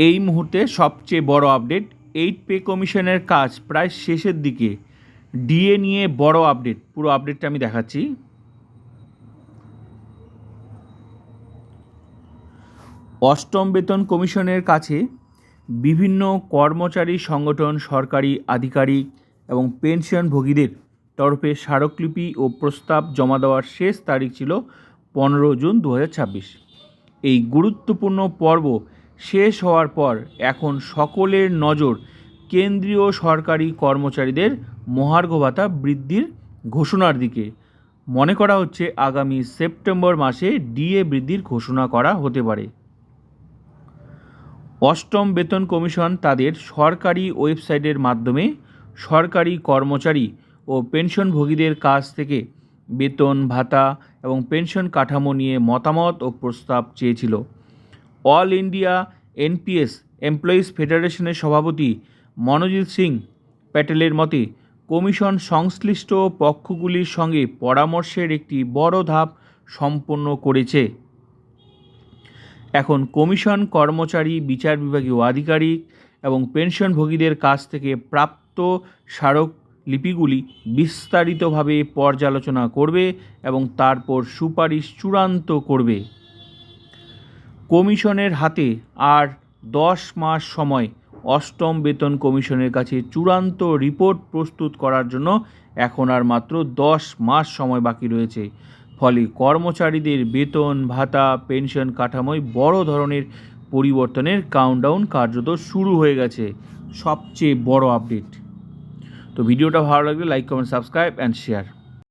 এই মুহূর্তে সবচেয়ে বড় আপডেট, 8 পে কমিশনের কাজ প্রায় শেষের দিকে। ডিএ নিয়ে বড় আপডেট, পুরো আপডেটটা আমি দেখাচ্ছি। অষ্টম বেতন কমিশনের কাছে বিভিন্ন কর্মচারী সংগঠন, সরকারি আধিকারিক এবং পেনশনভোগীদের তরফে স্মারকলিপি ও প্রস্তাব জমা দেওয়ার শেষ তারিখ ছিল 15 জুন 2026। এই গুরুত্বপূর্ণ পর্ব শেষ হওয়ার পর এখন সকলের নজর কেন্দ্রীয় সরকারি কর্মচারীদের মহার্ঘ ভাতা বৃদ্ধির ঘোষণার দিকে। মনে করা হচ্ছে আগামী সেপ্টেম্বর মাসে ডিএ বৃদ্ধির ঘোষণা করা হতে পারে। অষ্টম বেতন কমিশন তাদের সরকারি ওয়েবসাইটের মাধ্যমে সরকারি কর্মচারী ও পেনশনভোগীদের কাছ থেকে বেতন, ভাতা এবং পেনশন কাঠামো নিয়ে মতামত ও প্রস্তাব চেয়েছিল। অল ইন্ডিয়া এনপিএস এমপ্লয়িজ ফেডারেশনের সভাপতি মনোজিৎ সিং প্যাটেলের মতে, কমিশন সংশ্লিষ্ট পক্ষগুলির সঙ্গে পরামর্শের একটি বড় ধাপ সম্পন্ন করেছে। এখন কমিশন কর্মচারী, বিচার বিভাগীয় আধিকারিক এবং পেনশনভোগীদের কাছ থেকে প্রাপ্ত স্মারকলিপিগুলি বিস্তারিতভাবে পর্যালোচনা করবে এবং তারপর সুপারিশ চূড়ান্ত করবে। কমিশনের হাতে আর 10 মাস সময় অষ্টম বেতন কমিশনের কাছে চূড়ান্ত রিপোর্ট প্রস্তুত করার জন্য এখন আর মাত্র 10 মাস সময় বাকি রয়েছে। ফলে কর্মচারীদের বেতন, ভাতা, পেনশন কাঠামোয় বড় ধরনের পরিবর্তনের কাউন্টডাউন কার্যত শুরু হয়ে গেছে। সবচেয়ে বড় আপডেট। তো ভিডিওটা ভালো লাগলে like, comment, subscribe and share.